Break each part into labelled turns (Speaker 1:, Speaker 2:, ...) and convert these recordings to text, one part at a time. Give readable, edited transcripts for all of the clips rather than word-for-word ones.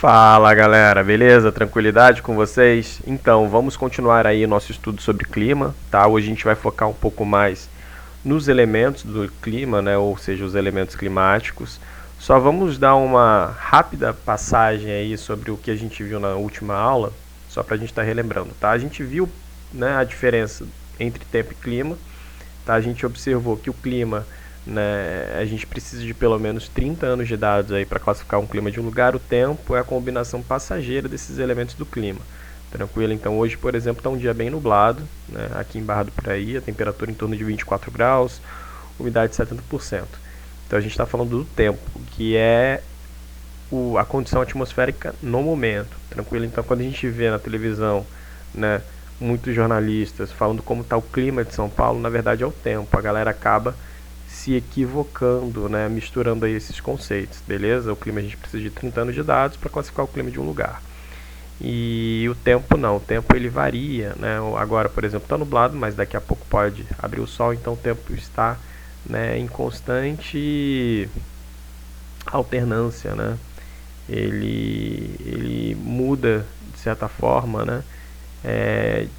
Speaker 1: Fala galera, beleza? Tranquilidade com vocês? Então, vamos continuar aí nosso estudo sobre clima, tá? Hoje a gente vai focar um pouco mais nos elementos do clima, né? Ou seja, os elementos climáticos. Só vamos dar uma rápida passagem aí sobre o que a gente viu na última aula, só para a gente estar relembrando, tá? A gente viu, né, a diferença entre tempo e clima, tá? A gente observou que o clima, né, a gente precisa de pelo menos 30 anos de dados aí para classificar um clima de um lugar. O tempo é a combinação passageira desses elementos do clima. Tranquilo? Então hoje, por exemplo, está um dia bem nublado, né, aqui em Barra do Piraí, a temperatura em torno de 24 graus, umidade de 70%. Então a gente está falando do tempo, que é a condição atmosférica no momento. Tranquilo? Então quando a gente vê na televisão, né, muitos jornalistas falando como está o clima de São Paulo, na verdade é o tempo. A galera acaba se equivocando, né, misturando aí esses conceitos, beleza? O clima a gente precisa de 30 anos de dados para classificar o clima de um lugar. E o tempo não, o tempo ele varia, né? Agora, por exemplo, está nublado, mas daqui a pouco pode abrir o sol, então o tempo está, né, em constante alternância, né? Ele muda de certa forma, né?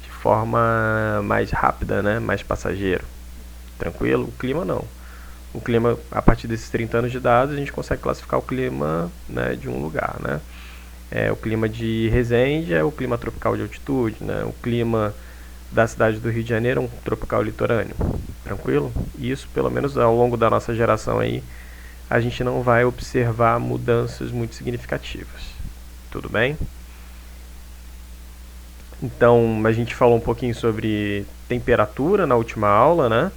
Speaker 1: De forma mais rápida, né? Mais passageiro. Tranquilo? O clima não. O clima, a partir desses 30 anos de dados, a gente consegue classificar o clima, né, de um lugar, né? O clima de Resende é o clima tropical de altitude, né? O clima da cidade do Rio de Janeiro é um tropical litorâneo. Tranquilo? Isso, pelo menos ao longo da nossa geração aí, a gente não vai observar mudanças muito significativas. Tudo bem? Então, a gente falou um pouquinho sobre temperatura na última aula, né?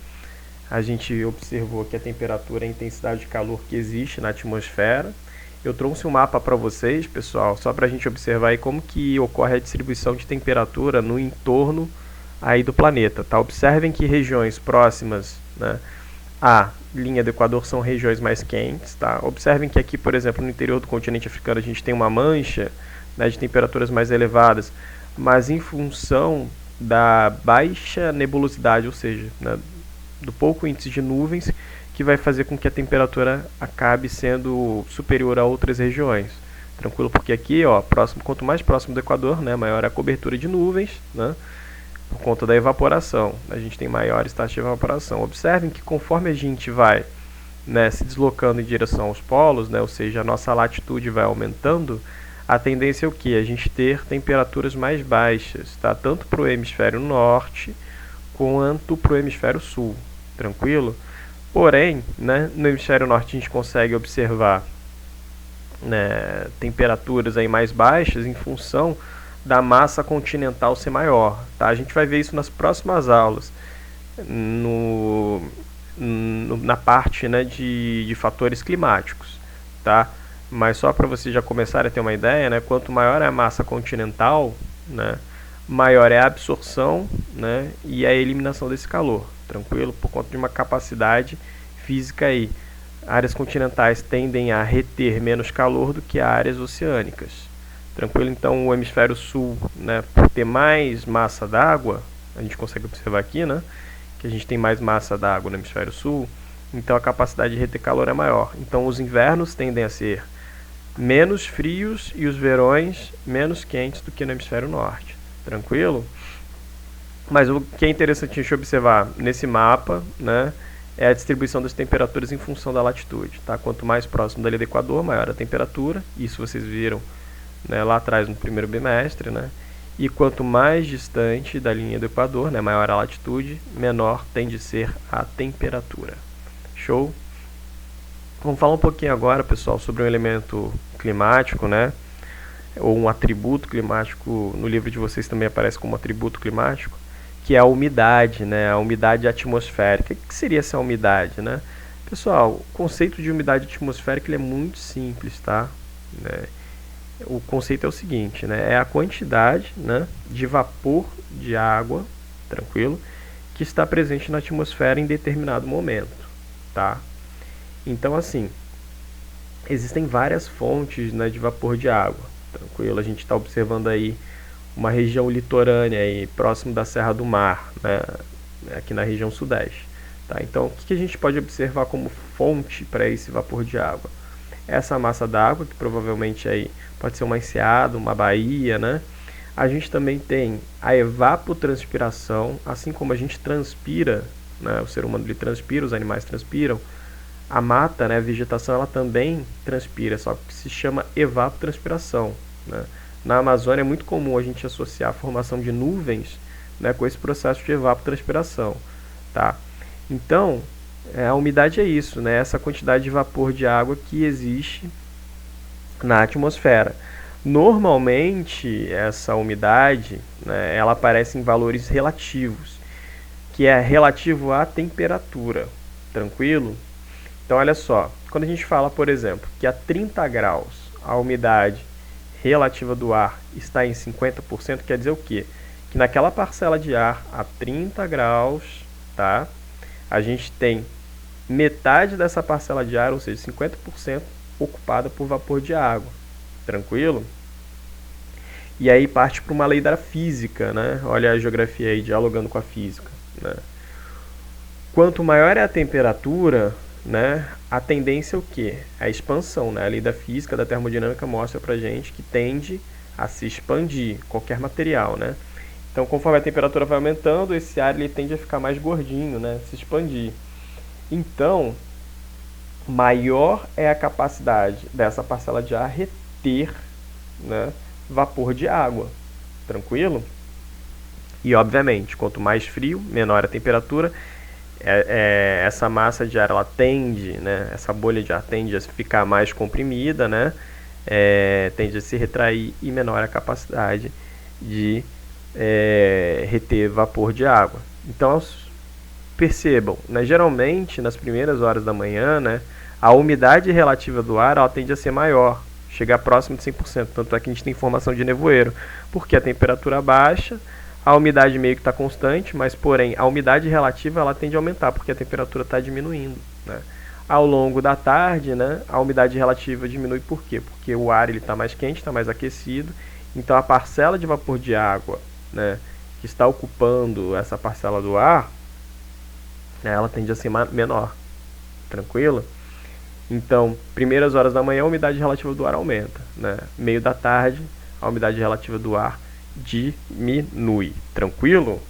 Speaker 1: A gente observou que a temperatura é a intensidade de calor que existe na atmosfera. Eu trouxe um mapa para vocês, pessoal, só para a gente observar aí como que ocorre a distribuição de temperatura no entorno aí do planeta, tá? Observem que regiões próximas, né, à linha do Equador são regiões mais quentes, tá? Observem que aqui, por exemplo, no interior do continente africano a gente tem uma mancha, né, de temperaturas mais elevadas, mas em função da baixa nebulosidade, ou seja, né, do pouco índice de nuvens, que vai fazer com que a temperatura acabe sendo superior a outras regiões. Tranquilo? Porque aqui, ó, quanto mais próximo do Equador, né, maior é a cobertura de nuvens, né, por conta da evaporação. A gente tem maiores taxas de evaporação. Observem que conforme a gente vai, né, se deslocando em direção aos polos, né, ou seja, a nossa latitude vai aumentando, a tendência é o que? A gente ter temperaturas mais baixas, tá? Tanto para o hemisfério norte quanto para o hemisfério sul. Tranquilo? Porém, né, no hemisfério norte a gente consegue observar, né, temperaturas aí mais baixas em função da massa continental ser maior, tá? A gente vai ver isso nas próximas aulas, na parte, né, de fatores climáticos, tá? Mas só para vocês já começarem a ter uma ideia, né, quanto maior é a massa continental, né, maior é a absorção, né, e a eliminação desse calor, tranquilo? Por conta de uma capacidade física aí. Áreas continentais tendem a reter menos calor do que áreas oceânicas, tranquilo? Então o hemisfério sul, né, por ter mais massa d'água, a gente consegue observar aqui, né, que a gente tem mais massa d'água no hemisfério sul, então a capacidade de reter calor é maior. Então os invernos tendem a ser menos frios e os verões menos quentes do que no hemisfério norte. Tranquilo? Mas o que é interessante a gente observar nesse mapa, né, é a distribuição das temperaturas em função da latitude. Tá? Quanto mais próximo da linha do Equador, maior a temperatura. Isso vocês viram, né, lá atrás no primeiro bimestre. Né? E quanto mais distante da linha do Equador, né, maior a latitude, menor tende a ser a temperatura. Show? Vamos falar um pouquinho agora, pessoal, sobre um elemento climático, né? Ou um atributo climático. No livro de vocês também aparece como atributo climático, que é a umidade, né? A umidade atmosférica. O que seria essa umidade, né? Pessoal, o conceito de umidade atmosférica ele é muito simples, tá? O conceito é o seguinte, né? É a quantidade, né, de vapor de água, tranquilo, que está presente na atmosfera em determinado momento, tá? Então, assim, existem várias fontes, né, de vapor de água, tranquilo? A gente está observando aí uma região litorânea aí, próximo da Serra do Mar, né, aqui na região sudeste. Tá? Então, o que a gente pode observar como fonte para esse vapor de água? essa massa d'água, que provavelmente aí pode ser uma enseada, uma baía, né? A gente também tem a evapotranspiração, assim como a gente transpira, né? O ser humano ele transpira, os animais transpiram, a mata, né, a vegetação, ela também transpira, só que se chama evapotranspiração, né? Na Amazônia é muito comum a gente associar a formação de nuvens, né, com esse processo de evapotranspiração, tá? Então, a umidade é isso, né? Essa quantidade de vapor de água que existe na atmosfera. Normalmente, essa umidade, né, ela aparece em valores relativos, que é relativo à temperatura, tranquilo? Então, olha só, quando a gente fala, por exemplo, que a 30 graus a umidade relativa do ar está em 50%, quer dizer o quê? Que naquela parcela de ar a 30 graus, tá? A gente tem metade dessa parcela de ar, ou seja, 50% ocupada por vapor de água. Tranquilo? E aí parte para uma lei da física, né? Olha a geografia aí, dialogando com a física, né? Quanto maior é a temperatura, né, a tendência é o quê? A expansão, né? A lei da física, da termodinâmica mostra pra gente que tende a se expandir qualquer material, né? Então, conforme a temperatura vai aumentando, esse ar ele tende a ficar mais gordinho, né? Se expandir. Então, maior é a capacidade dessa parcela de ar reter, né, vapor de água. Tranquilo? E, obviamente, quanto mais frio, menor a temperatura, essa massa de ar ela tende, né, essa bolha de ar tende a ficar mais comprimida, né, tende a se retrair e menor a capacidade de reter vapor de água. Então, percebam, né, geralmente nas primeiras horas da manhã, né, a umidade relativa do ar ela tende a ser maior, chegar próximo de 100%, tanto é que a gente tem formação de nevoeiro, porque a temperatura baixa, a umidade meio que está constante, mas porém a umidade relativa ela tende a aumentar, porque a temperatura está diminuindo, né? Ao longo da tarde, né, a umidade relativa diminui por quê? Porque o ar está mais quente, está mais aquecido, então a parcela de vapor de água, né, que está ocupando essa parcela do ar, ela tende a ser menor, tranquilo? Então, primeiras horas da manhã a umidade relativa do ar aumenta, né? Meio da tarde a umidade relativa do ar diminui, tranquilo?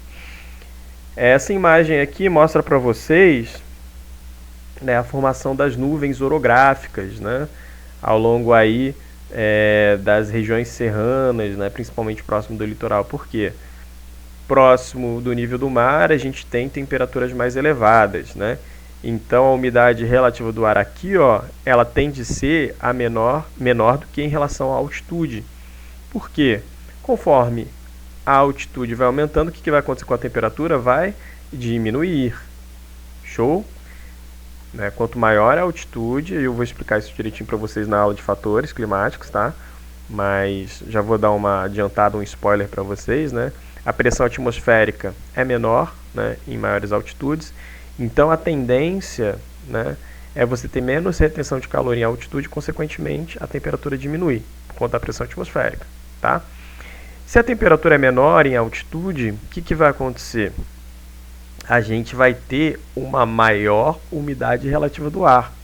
Speaker 1: Essa imagem aqui mostra para vocês, né, a formação das nuvens orográficas, né, ao longo aí das regiões serranas, né, principalmente próximo do litoral. Por quê? Próximo do nível do mar a gente tem temperaturas mais elevadas, né? Então a umidade relativa do ar aqui, ó, ela tende a ser a menor do que em relação à altitude. Por quê? Conforme a altitude vai aumentando, o que vai acontecer com a temperatura? Vai diminuir. Show? Né? Quanto maior a altitude, eu vou explicar isso direitinho para vocês na aula de fatores climáticos, tá? Mas já vou dar uma adiantada, um spoiler para vocês, né? A pressão atmosférica é menor, né, em maiores altitudes, então a tendência, né, é você ter menos retenção de calor em altitude, consequentemente a temperatura diminui por conta da pressão atmosférica, tá? Se a temperatura é menor em altitude, o que vai acontecer? A gente vai ter uma maior umidade relativa do ar,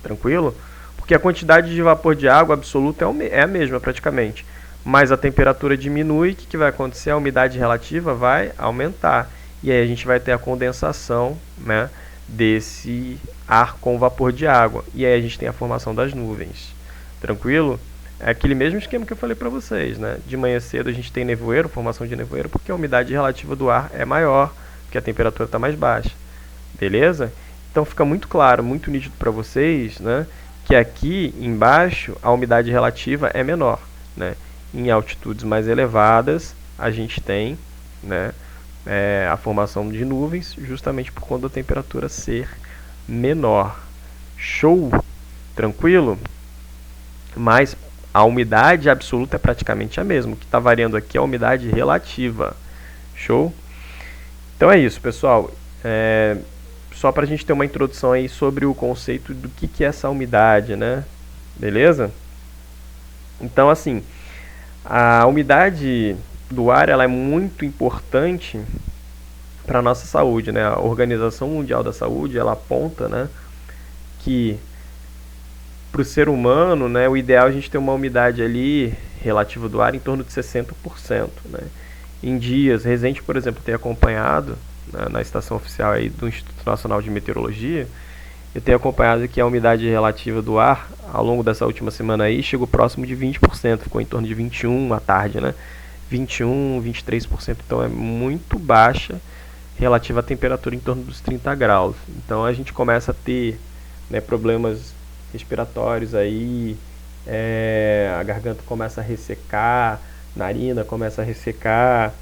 Speaker 1: tranquilo? Porque a quantidade de vapor de água absoluta é a mesma praticamente, mas a temperatura diminui, o que vai acontecer? A umidade relativa vai aumentar, e aí a gente vai ter a condensação, né, desse ar com vapor de água, e aí a gente tem a formação das nuvens, tranquilo? É aquele mesmo esquema que eu falei para vocês, né? De manhã cedo a gente tem nevoeiro, formação de nevoeiro, porque a umidade relativa do ar é maior, porque a temperatura está mais baixa, beleza? Então fica muito claro, muito nítido para vocês, né, que aqui embaixo a umidade relativa é menor, né? Em altitudes mais elevadas a gente tem, né, a formação de nuvens, justamente por conta da temperatura ser menor. Show? Tranquilo? Mas a umidade absoluta é praticamente a mesma. O que está variando aqui é a umidade relativa. Show? Então é isso, pessoal. Só para a gente ter uma introdução aí sobre o conceito do que é essa umidade, né? Beleza? Então, assim, a umidade do ar ela é muito importante para a nossa saúde, né? A Organização Mundial da Saúde ela aponta, né, que para o ser humano, né, o ideal é a gente ter uma umidade ali relativa do ar em torno de 60%. Né? Em dias, Resende, por exemplo, tem acompanhado, né, na estação oficial aí do Instituto Nacional de Meteorologia, eu tenho acompanhado que a umidade relativa do ar, ao longo dessa última semana aí, chegou próximo de 20%, ficou em torno de 21% à tarde, né? 21%, 23%, então é muito baixa relativa à temperatura em torno dos 30 graus. Então a gente começa a ter, né, problemas respiratórios aí, a garganta começa a ressecar, narina começa a ressecar,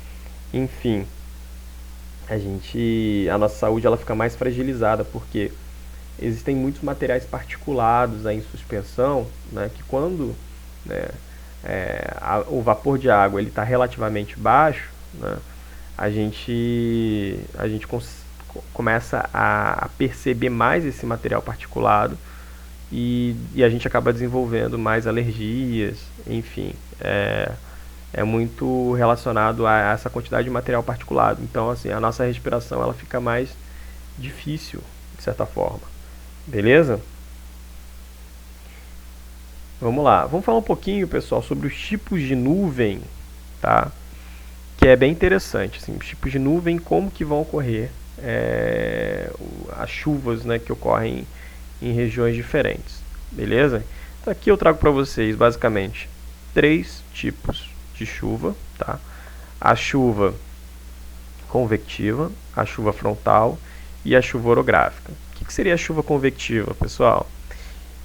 Speaker 1: enfim, a nossa saúde ela fica mais fragilizada, porque existem muitos materiais particulados aí em suspensão, né, que quando, né, o vapor de água ele está relativamente baixo, né, a gente começa a perceber mais esse material particulado e a gente acaba desenvolvendo mais alergias, enfim, é muito relacionado a essa quantidade de material particulado. Então, assim, a nossa respiração ela fica mais difícil, de certa forma. Beleza? Vamos lá. Vamos falar um pouquinho, pessoal, sobre os tipos de nuvem, tá? Que é bem interessante, assim, os tipos de nuvem, como que vão ocorrer as chuvas, né, que ocorrem em regiões diferentes. Beleza? Então aqui eu trago para vocês, basicamente, 3 tipos de chuva, tá? A chuva convectiva, a chuva frontal e a chuva orográfica. O que seria a chuva convectiva, pessoal?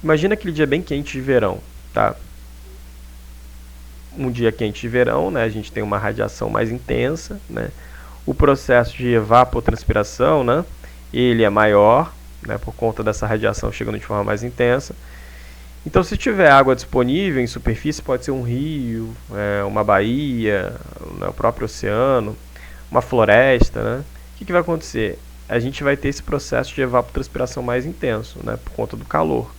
Speaker 1: Imagina aquele dia bem quente de verão, tá? Um dia quente de verão, né, a gente tem uma radiação mais intensa, né? O processo de evapotranspiração, né, ele é maior, né, por conta dessa radiação chegando de forma mais intensa. Então, se tiver água disponível em superfície, pode ser um rio, uma baía, né, o próprio oceano, uma floresta, né? O que vai acontecer? A gente vai ter esse processo de evapotranspiração mais intenso, né, por conta do calor.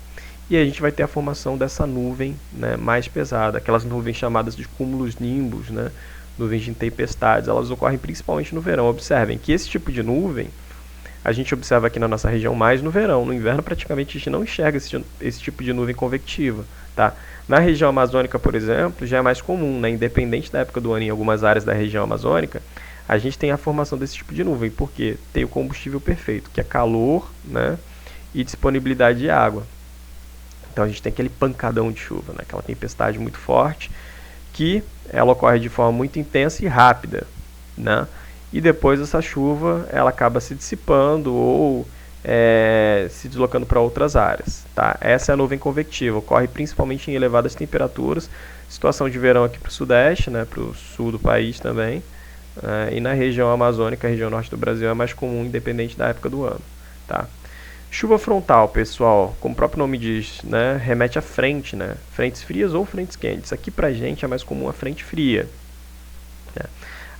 Speaker 1: E a gente vai ter a formação dessa nuvem, né, mais pesada, aquelas nuvens chamadas de cúmulos nimbus, né, nuvens de tempestades. Elas ocorrem principalmente no verão. Observem que esse tipo de nuvem a gente observa aqui na nossa região mais no verão. No inverno praticamente a gente não enxerga esse tipo de nuvem convectiva, tá? Na região amazônica, por exemplo, já é mais comum, né? Independente da época do ano, em algumas áreas da região amazônica, a gente tem a formação desse tipo de nuvem, porque tem o combustível perfeito, que é calor, né, e disponibilidade de água. Então a gente tem aquele pancadão de chuva, né, aquela tempestade muito forte, que ela ocorre de forma muito intensa e rápida, né? E depois essa chuva ela acaba se dissipando ou se deslocando para outras áreas, tá? Essa é a nuvem convectiva, ocorre principalmente em elevadas temperaturas, situação de verão aqui para o sudeste, né, para o sul do país também, e na região amazônica, a região norte do Brasil, é mais comum, independente da época do ano, tá? Chuva frontal, pessoal, como o próprio nome diz, né, remete à frente, né, frentes frias ou frentes quentes. Aqui pra gente é mais comum a frente fria, né?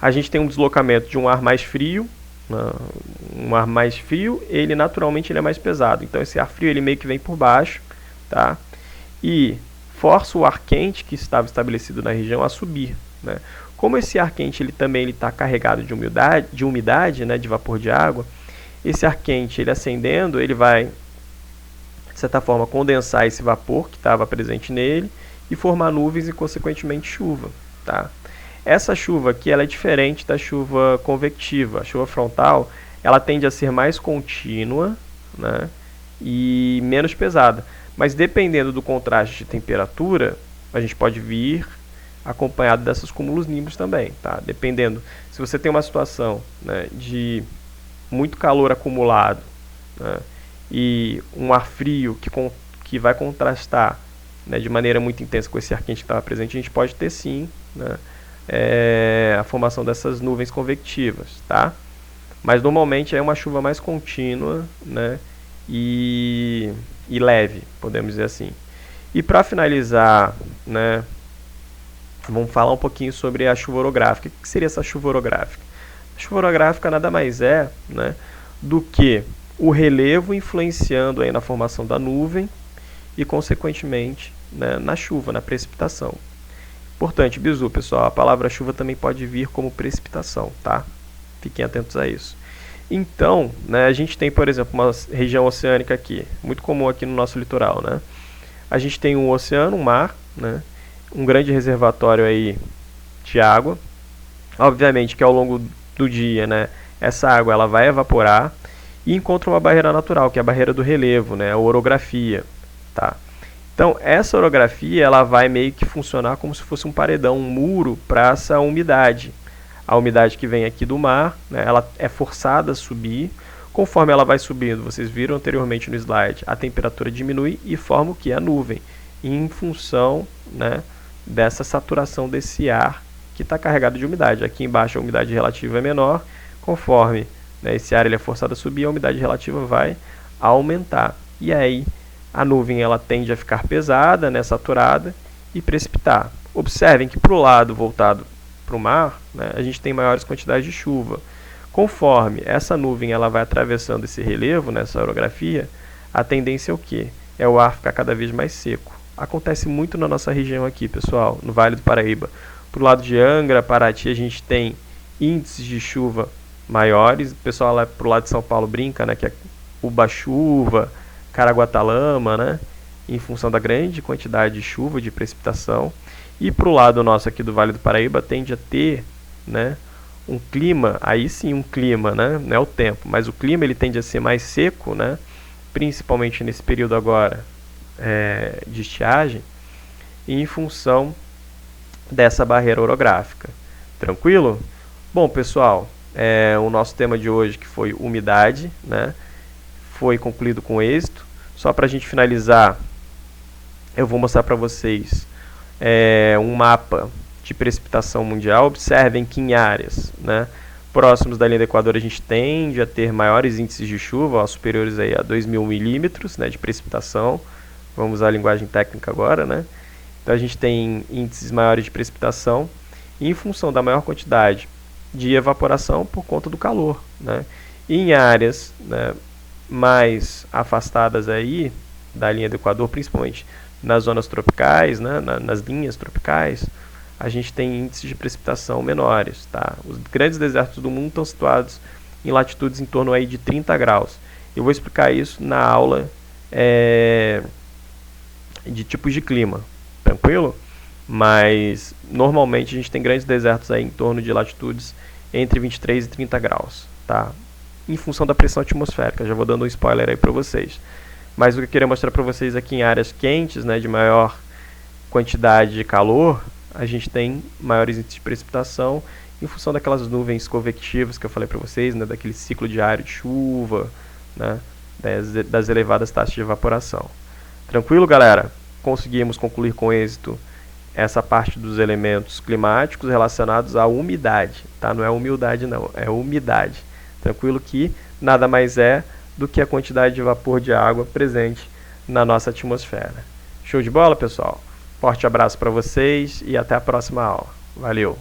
Speaker 1: A gente tem um deslocamento de um ar mais frio, né, um ar mais frio, ele naturalmente ele é mais pesado. Então esse ar frio ele meio que vem por baixo, tá? E força o ar quente que estava estabelecido na região a subir, né? Como esse ar quente ele também está carregado de umidade, né, de vapor de água, esse ar quente, ele acendendo, ele vai, de certa forma, condensar esse vapor que estava presente nele e formar nuvens e, consequentemente, chuva, tá? Essa chuva aqui ela é diferente da chuva convectiva. A chuva frontal ela tende a ser mais contínua, né, e menos pesada. Mas, dependendo do contraste de temperatura, a gente pode vir acompanhado dessas cúmulos nimbus também, tá? Dependendo, se você tem uma situação, né, de muito calor acumulado, né, e um ar frio que vai contrastar, né, de maneira muito intensa com esse ar quente que estava presente, a gente pode ter sim, né, a formação dessas nuvens convectivas, tá? Mas normalmente é uma chuva mais contínua, né, e leve, podemos dizer assim. E para finalizar, né, vamos falar um pouquinho sobre a chuva orográfica. O que seria essa chuva orográfica? A chuva orográfica nada mais é, né, do que o relevo influenciando aí na formação da nuvem e, consequentemente, né, na chuva, na precipitação. Importante, bizu, pessoal, a palavra chuva também pode vir como precipitação, tá? Fiquem atentos a isso. Então, né, a gente tem, por exemplo, uma região oceânica aqui, muito comum aqui no nosso litoral, né? a gente tem um oceano, um mar, né? Um grande reservatório aí de água. Obviamente que ao longo do dia, né, essa água ela vai evaporar e encontra uma barreira natural, que é a barreira do relevo, né, a orografia, tá? Então, essa orografia ela vai meio que funcionar como se fosse um paredão, um muro para essa umidade. A umidade que vem aqui do mar, né, ela é forçada a subir. Conforme ela vai subindo, vocês viram anteriormente no slide, a temperatura diminui e forma o que? A nuvem, em função, né, dessa saturação desse ar que está carregado de umidade. Aqui embaixo a umidade relativa é menor, conforme, né, esse ar ele é forçado a subir, a umidade relativa vai aumentar. E aí a nuvem ela tende a ficar pesada, né, saturada, e precipitar. Observem que para o lado voltado para o mar, né, a gente tem maiores quantidades de chuva. Conforme essa nuvem ela vai atravessando esse relevo, nessa orografia, a tendência é o quê? É o ar ficar cada vez mais seco. Acontece muito na nossa região aqui, pessoal, no Vale do Paraíba. Para o lado de Angra, Paraty, a gente tem índices de chuva maiores. O pessoal lá para o lado de São Paulo brinca, né, que é Uba-chuva, Caraguatalama, né, em função da grande quantidade de chuva, de precipitação. E para o lado nosso aqui do Vale do Paraíba tende a ter, né, um clima, aí sim um clima, né, não é o tempo, mas o clima ele tende a ser mais seco, né, principalmente nesse período agora de estiagem, em função dessa barreira orográfica. Tranquilo? Bom, pessoal, o nosso tema de hoje que foi umidade, né, foi concluído com êxito. Só para a gente finalizar, eu vou mostrar para vocês um mapa de precipitação mundial. Observem que em áreas, né, próximos da linha do Equador a gente tende a ter maiores índices de chuva, ó, superiores aí a 2.000 milímetros, né, de precipitação. Vamos usar a linguagem técnica agora, né? Então a gente tem índices maiores de precipitação e em função da maior quantidade de evaporação por conta do calor, né? E em áreas, né, mais afastadas aí da linha do Equador, principalmente nas zonas tropicais, né, nas linhas tropicais, a gente tem índices de precipitação menores, tá? Os grandes desertos do mundo estão situados em latitudes em torno aí de 30 graus. Eu vou explicar isso na aula de tipos de clima, tranquilo? Mas normalmente a gente tem grandes desertos aí em torno de latitudes entre 23 e 30 graus, tá? Em função da pressão atmosférica, já vou dando um spoiler aí para vocês. Mas o que eu queria mostrar para vocês aqui em áreas quentes, né, de maior quantidade de calor, a gente tem maiores índices de precipitação em função daquelas nuvens convectivas que eu falei para vocês, né, daquele ciclo diário de chuva, né, das elevadas taxas de evaporação. Tranquilo, galera? Conseguimos concluir com êxito essa parte dos elementos climáticos relacionados à umidade, tá? Não é humildade não, é umidade. Tranquilo que nada mais é do que a quantidade de vapor de água presente na nossa atmosfera. Show de bola, pessoal? Forte abraço para vocês e até a próxima aula. Valeu!